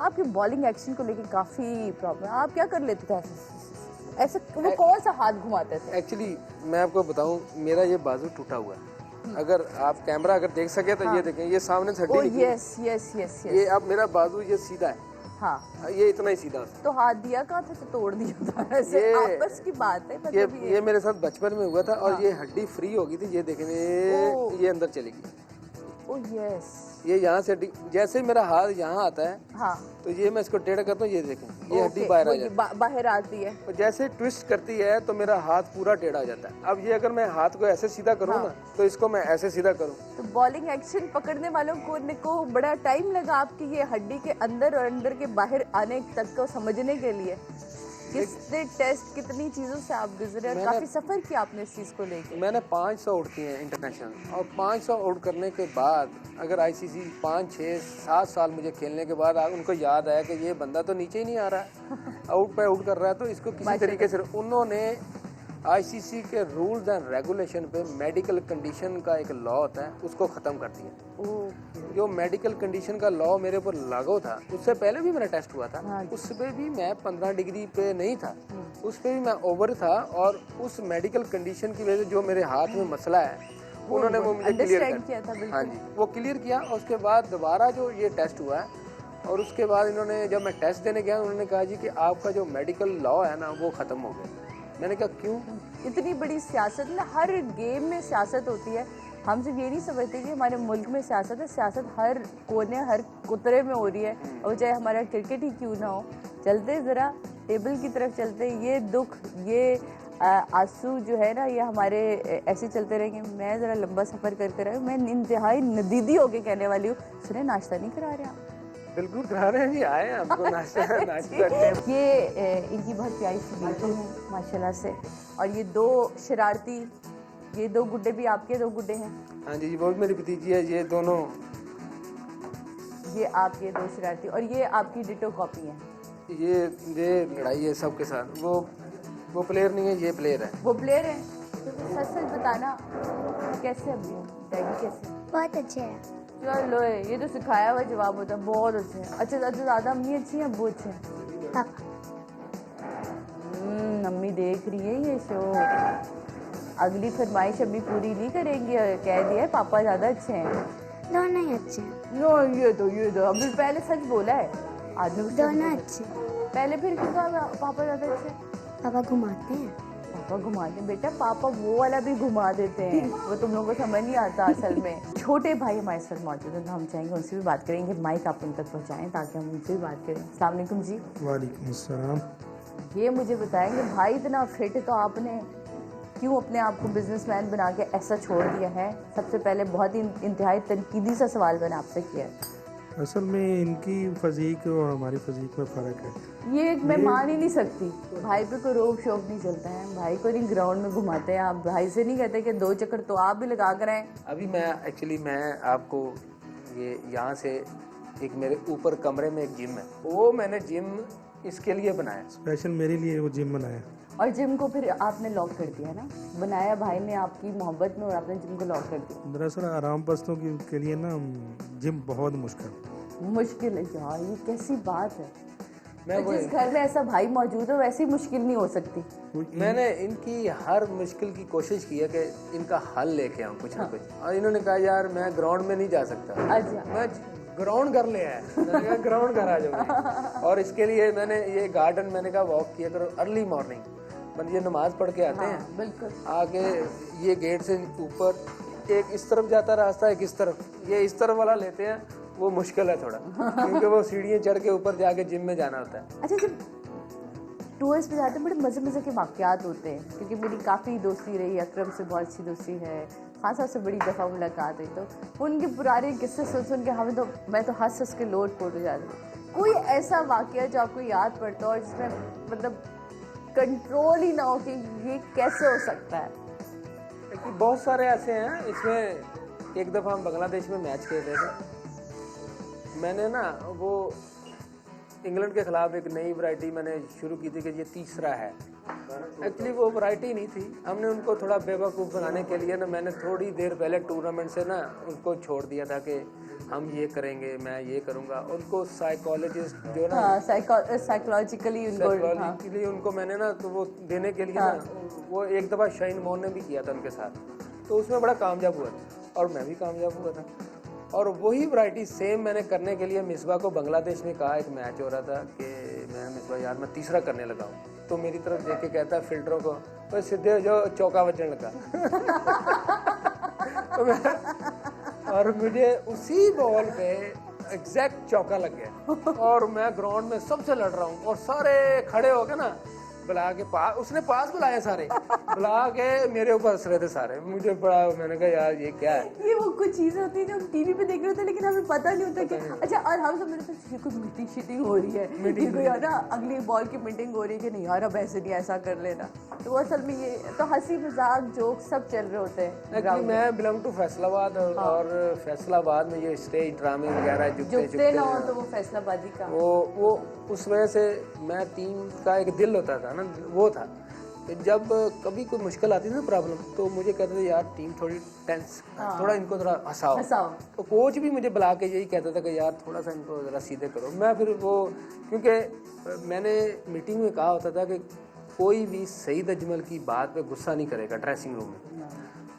आपकी bowling action को लेके काफी प्रॉब्लम है, आप क्या कर लेते थे ऐसे वो कौन सा हाथ घुमाते थे? एक्चुअली मैं आपको बताऊं, मेरा ये बाजू टूटा हुआ है। अगर आप कैमरा अगर देख सके तो ये देखें, ये सामने से हड्डी निकली। Yes yes yes yes. ये अब मेरा बाजू ये सीधा है। हाँ, ये इतना ही सीधा। तो हाथ दिया कहाँ था? तो तोड़ दिया था ऐसे, ये आपस की बात है मतलब। ये मेरे साथ बचपन में हुआ था और ये हड्डी फ्री हो गई थी। ये देखें, ये अंदर चली गई। Oh yes. ये यहाँ से जैसे ही मेरा हाथ यहाँ आता है, हाँ, तो ये मैं इसको टेढ़ा करता हूँ, ये देखें ये हड्डी बाहर आ जाती है, बाहर आती है। और जैसे ट्विस्ट करती है तो मेरा हाथ पूरा टेढ़ा हो जाता है। अब ये अगर मैं हाथ को ऐसे सीधा करूँ ना, तो इसको मैं ऐसे सीधा करूँ। तो बॉलिंग एक्शन पकड़ने वालों को बड़ा टाइम लगा आपकी ये हड्डी के अंदर और अंदर के बाहर आने तक को समझने के लिए? कितने टेस्ट, कितनी चीजों से आप गुजरे और काफी सफर किया आपने इस चीज को लेकर। मैंने 500 आउट किए हैं इंटरनेशनल, और 500 आउट करने के बाद अगर आईसीसी 5, 6, 7 साल मुझे खेलने के बाद उनको याद आया कि ये बंदा तो नीचे ही नहीं आ रहा है, आउट पे आउट कर रहा है, तो इसको किसी तरीके से उन्होंने आईसीसी के रूल्स एंड रेगुलेशन पे मेडिकल कंडीशन का एक लॉ होता है, उसको ख़त्म कर दिया। जो मेडिकल कंडीशन का लॉ मेरे ऊपर लागू था, उससे पहले भी मेरा टेस्ट हुआ था, उसमें भी मैं 15 डिग्री पे नहीं था, उस पर भी मैं ओवर था, और उस मेडिकल कंडीशन की वजह से जो मेरे हाथ में मसला है उन्होंने वो मुझे क्लियर किया था। हाँ जी, वो क्लियर किया। और उसके बाद दोबारा जो ये टेस्ट हुआ है, और उसके बाद इन्होंने, जब मैं टेस्ट देने गया, उन्होंने कहा जी कि आपका जो मेडिकल लॉ है ना, वो ख़त्म हो गया। मैंने कहा क्यों? इतनी बड़ी सियासत में, हर गेम में सियासत होती है। हम सिर्फ ये नहीं समझते कि हमारे मुल्क में सियासत है, सियासत हर कोने, हर कुतरे में हो रही है, और चाहे हमारा क्रिकेट ही क्यों ना हो। चलते ज़रा टेबल की तरफ चलते, ये दुख, ये आंसू जो है ना, ये हमारे ऐसे चलते रहेंगे। मैं ज़रा लंबा सफ़र करके रहा, मैं इंतहाई नदीदी होके कहने वाली हूँ, सुने नाश्ता नहीं करा रहे आप? बिल्कुल करा रहे हैं जी, आए आपको नाश्ता ये इनकी बहुत प्यारी सी बेटी है माशाल्लाह से, और ये 2 शरारती, ये 2 गुड्डे भी आपके 2 गुड्डे हैं? हाँ जी, वो भी मेरी भतीजी है। ये दोनों, ये आपके 2 शरारती, और ये आपकी डिटो कॉपी है। ये लड़ाई है सबके साथ। वो प्लेयर नहीं है, ये प्लेयर है। वो प्लेयर है। तो सच सच बताना, कैसे अभी डैडी कैसे? बहुत अच्छे हैं। चलो, ये तो सिखाया हुआ जवाब होता है, बहुत अच्छे हैं। अच्छा, ज़्यादा अम्मी अच्छी हैं, अब्बू अच्छे हैं? पापा। अम्मी देख रही है ये शो, अगली फरमाइश अभी पूरी नहीं करेंगी, कह दिया है पापा ज़्यादा अच्छे हैं। दोनों ही अच्छे हैं। नो, ये तो अभी पहले सच बोला है आदमी। दोनों अच्छे। पहले फिर क्यों कहा पापा ज़्यादा अच्छे? पापा घुमाते हैं। पापा घुमाते बेटा, पापा वो वाला भी घुमा देते हैं, वो तुम लोगों को समझ नहीं आता असल में। छोटे भाई हमारे साथ मौजूद हैं, तो हम चाहेंगे उनसे भी बात करेंगे, माइक आप उन तक पहुंचाएं ताकि हम उनसे भी बात करें। अस्सलाम वालेकुम जी। वालेकुम अस्सलाम। ये मुझे बताएंगे, भाई इतना फिट है, तो आपने क्यों अपने आप को बिजनेसमैन बना के ऐसा छोड़ दिया है? सबसे पहले बहुत ही इंतहाई तनकीदी सा सवाल मैंने आपसे किया है। असल में इनकी फजीक और हमारी फजीक में फ़र्क है। ये मैं मान ही नहीं सकती। भाई पे कोई रोक शोक नहीं चलता है, भाई को नहीं ग्राउंड में घुमाते हैं, आप भाई से नहीं कहते कि 2 चक्कर तो आप भी लगा कर आए? अभी मैं आपको ये यहाँ से एक मेरे ऊपर कमरे में एक जिम है, वो मैंने जिम इसके लिए बनाया, स्पेशल मेरे लिए वो जिम बनाया। और जिम को फिर आपने लॉक कर दिया ना? बनाया भाई ने आपकी मोहब्बत में, और आपने जिम को लॉक कर दिया। दरअसल आराम पस्तों के लिए ना जिम बहुत मुश्किल है यार, ये कैसी बात है? तो जिस घर में ऐसा भाई मौजूद है वैसी मुश्किल नहीं हो सकती। मैंने इनकी हर मुश्किल की कोशिश की है कि इनका हल लेके आऊँ कुछ ना कुछ, और इन्होंने कहा यार मैं ग्राउंड में नहीं जा सकता। अच्छा, मैं ग्राउंड कर ले है, ग्राउंड कर आ जाऊंगी। और इसके लिए मैंने ये गार्डन, मैंने कहा वॉक किया करो अर्ली मॉर्निंग, मतलब ये नमाज पढ़ के आते हैं, बिल्कुल आके ये गेट से ऊपर एक इस तरफ जाता रास्ता, एक इस तरफ, ये इस तरफ वाला लेते हैं, वो मुश्किल है थोड़ा क्योंकि वो सीढ़ियाँ चढ़ के ऊपर जाके जिम में जाना होता है। अच्छा, जब टूर्स पे जाते हैं बड़े मज़े के वाक़यात होते हैं, क्योंकि मेरी काफ़ी दोस्ती रही, अकरम से बहुत अच्छी दोस्ती है, खान साहब से बड़ी दफ़ा मुलाकात हुई, तो उनके पुराने किस्से सुन के मैं तो हंस के लोट पोट हो जाती हूँ। कोई ऐसा वाक़या जो आपको याद पड़ता हो जिसमें मतलब कंट्रोल ही ना हो कि ये कैसे हो सकता है? बहुत सारे ऐसे हैं। इसमें एक दफ़ा हम बांग्लादेश में मैच खेल रहे थे, मैंने ना वो इंग्लैंड के खिलाफ एक नई वैरायटी मैंने शुरू की थी कि ये तीसरा है। एक्चुअली वो वैरायटी नहीं थी, हमने उनको थोड़ा बेवकूफ़ बनाने के लिए ना मैंने थोड़ी देर पहले टूर्नामेंट से ना उनको छोड़ दिया था कि हम ये करेंगे, मैं ये करूँगा। उनको साइकोलॉजिस्ट जो ना साइकोलॉजिकली साइकोलॉजिकली उनको मैंने ना तो वो देने के लिए ना वो एक दफ़ा शाइन मोहन ने भी किया था उनके साथ, तो उसमें बड़ा कामयाब हुआ था और मैं भी कामयाब हुआ था। और वही वैरायटी सेम मैंने करने के लिए मिसबा को बांग्लादेश में कहा, एक मैच हो रहा था कि मैं मिसबा यार मैं तीसरा करने लगा हूँ, तो मेरी तरफ देख के कहता फिल्टरों को तो सीधे जो चौका बजने लगा तो मैं और मुझे उसी बॉल पे एग्जैक्ट चौका लग गया और मैं ग्राउंड में सबसे लड़ रहा हूँ और सारे खड़े हो गए ना बुला के पास, उसने पास बुलाए सारे बुला के मेरे ऊपर हंस रहे थे सारे। मुझे बड़ा मैंने कहा यार ये क्या है, ये वो कुछ चीजें होती है जो हम टीवी पे देख रहे होते हैं लेकिन हमें पता नहीं होता कि अच्छा। और हम सब मेरे तो कुछ मीटिंग शीटिंग हो रही है, ये कोई ना अगली बॉल की मीटिंग हो रही है कि नहीं यार अब ऐसे नहीं ऐसा कर लेना, तो वो असल में ये तो हंसी मजाक जोक सब चल रहे होते हैं। एक्चुअली मैं बिलोंग टू फैसलाबाद और फैसलाबाद में ये स्टेज ड्रामे वगैरह जुगते ना हो तो वो फैसलाबादी का वो उस वजह से मैं टीम का एक दिल होता था ना, वो था कि जब कभी कोई मुश्किल आती थी ना प्रॉब्लम, तो मुझे कहते थे यार टीम थोड़ी टेंस, थोड़ा इनको थोड़ा हंसाओ। तो कोच भी मुझे बुला के यही कहता था कि यार थोड़ा सा इनको ज़रा सीधे करो। मैं फिर वो क्योंकि मैंने मीटिंग में कहा होता था कि कोई भी सईद अजमल की बात पे गुस्सा नहीं करेगा ड्रेसिंग रूम में,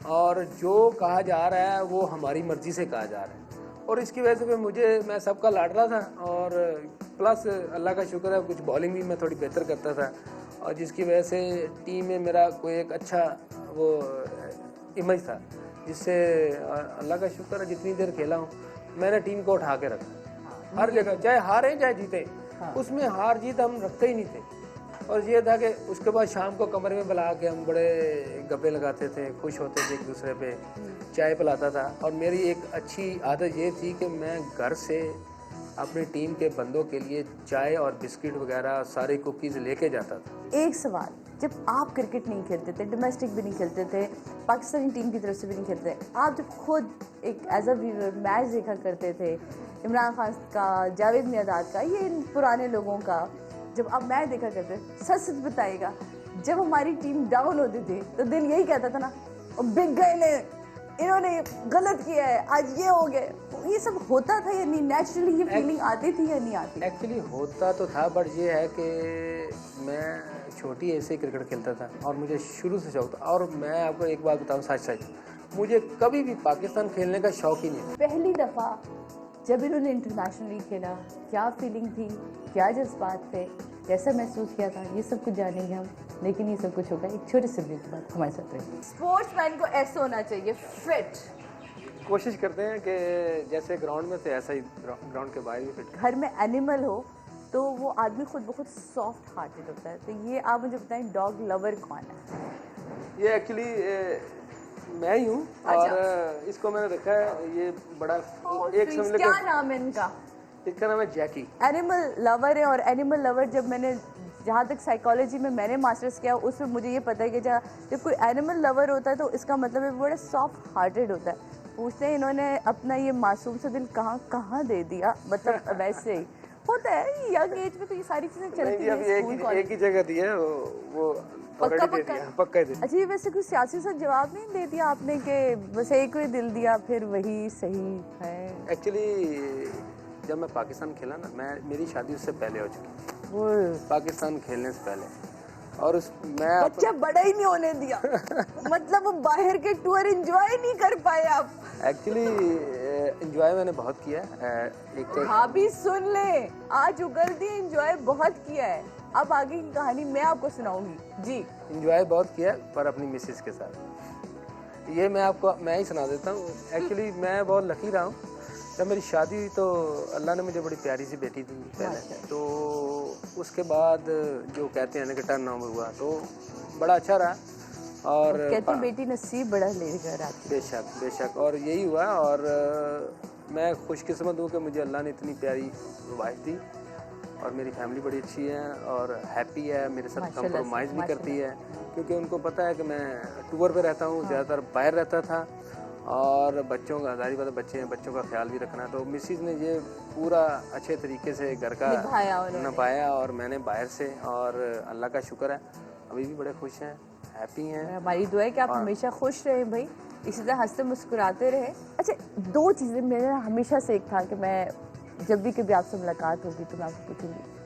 और जो कहा जा रहा है वो हमारी मर्जी से कहा जा रहा है। और इसकी वजह से फिर मैं सबका लाड रहा था और प्लस अल्लाह का शुक्र है कुछ बॉलिंग भी मैं थोड़ी बेहतर करता था, और जिसकी वजह से टीम में मेरा कोई एक अच्छा वो इमेज था, जिससे अल्लाह का शुक्र है जितनी देर खेला हूँ मैंने टीम को उठा के रखा हर जगह, चाहे हारे चाहे जीते। उसमें हार जीत हम रखते ही नहीं थे। और ये था कि उसके बाद शाम को कमरे में बुला के हम बड़े गप्पे लगाते थे, खुश होते थे, एक दूसरे पे चाय पिलाता था। और मेरी एक अच्छी आदत ये थी कि मैं घर से अपनी टीम के बंदों के लिए चाय और बिस्किट वगैरह सारे कुकीज़ लेके जाता था। एक सवाल, जब आप क्रिकेट नहीं खेलते थे, डोमेस्टिक भी नहीं खेलते थे, पाकिस्तानी टीम की तरफ से भी नहीं खेलते थे, आप जब खुद एक एज अ व्यूअर मैच देखा करते थे, इमरान खान का, जावेद मियादाद का, ये इन पुराने लोगों का, जब आप मैच देखा करते सच सच बताइएगा, जब हमारी टीम डाउन होती थी तो दिल यही कहता था ना बिग गए ने, इन्होंने गलत किया है, आज ये हो गए, ये सब होता था या नहीं? नेचुरली ये फीलिंग आती थी या नहीं आती? एक्चुअली होता तो था, बट ये है कि मैं छोटी ऐसे क्रिकेट खेलता था और मुझे शुरू से शौक था। और मैं आपको एक बात बताऊं सच, मुझे कभी भी पाकिस्तान खेलने का शौक ही नहीं। पहली दफ़ा जब इन्होंने इंटरनेशनली खेला, क्या फीलिंग थी, क्या जज्बात थे, कैसा महसूस किया था, ये सब कुछ जानेंगे हम। लेकिन ये सब कुछ होगा एक छोटे से ब्रेक के बाद। हमारे साथ रहिए। स्पोर्ट्समैन को ऐसा होना चाहिए, फिट। कोशिश करते हैं कि जैसे ग्राउंड में थे ऐसा ही ग्राउंड के बाहर भी फिट। घर में एनिमल हो तो वो आदमी खुद बहुत सॉफ्ट हार्टेड होता है। तो ये आप मुझे बताएं, डॉग लवर कौन है? ये एक्चुअली मैं ही हूँ। और इसको मैंने देखा है, ये बड़ा एक समझ क्या नाम है इनका? इसका नाम है जैकी। एनिमल लवर है। और एनिमल लवर जब मैंने जहाँ तक साइकोलॉजी में मैंने मास्टर्स किया, उसमें मुझे ये पता है कि जब कोई एनिमल लवर होता है तो इसका मतलब है बड़ा सॉफ्ट हार्टेड होता है। पूछते हैं इन्होंने अपना ये मासूम सा दिल कहाँ दे दिया, मतलब वैसे ही होता है यंग एज में, तो ये सारी चीजें चलती हैं। एक ही जगह दी है वो पक्का दे। अच्छा, ये वैसे कोई सियासी सा जवाब नहीं दे दिया आपने कि बस एक ही दिल दिया फिर वही सही है? एक्चुअली जब मैं पाकिस्तान खेला ना, मेरी शादी उससे पहले हो चुकी, पाकिस्तान खेलने से पहले। और मैं बच्चा बड़ा ही नहीं होने दिया मतलब वो बाहर के टूर एंजॉय नहीं कर पाए आप? एक्चुअली एंजॉय मैंने बहुत किया है। एक तो भाभी सुन ले, आज उगल दी, एंजॉय बहुत किया है। अब आगे की कहानी मैं आपको सुनाऊंगी जी। एंजॉय बहुत किया पर अपनी मिसेस के साथ। ये मैं ही सुना देता हूँ। एक्चुअली मैं बहुत लकी रहा हूँ। जब मेरी शादी हुई तो अल्लाह ने मुझे बड़ी प्यारी सी बेटी दी पहले, तो उसके बाद जो कहते हैं ना कि टर्न ओवर हुआ तो बड़ा अच्छा रहा। और कहते बेटी नसीब बड़ा लेकर आती। बेशक और यही हुआ। और मैं खुशकिस्मत हूँ कि मुझे अल्लाह ने इतनी प्यारी वाइफ दी और मेरी फैमिली बड़ी अच्छी है और हैप्पी है, मेरे साथ कंप्रोमाइज़ भी करती है, क्योंकि उनको पता है कि मैं टूर पे रहता हूँ, ज़्यादातर बाहर रहता था और बच्चों का जाहिर बात है बच्चे हैं, बच्चों का ख्याल भी रखना है। तो मिसिज ने ये पूरा अच्छे तरीके से घर का निभाया और मैंने बाहर से, और अल्लाह का शुक्र है अभी भी बड़े खुश हैं, हैप्पी हैं। हमारी दुआ है कि आप हमेशा खुश रहें भाई, इसी तरह हंसते मुस्कुराते रहें। अच्छा, दो चीज़ें मेरा हमेशा से एक था कि मैं जब भी कभी आपसे मुलाकात होगी तो मैं आपको पूछूंगी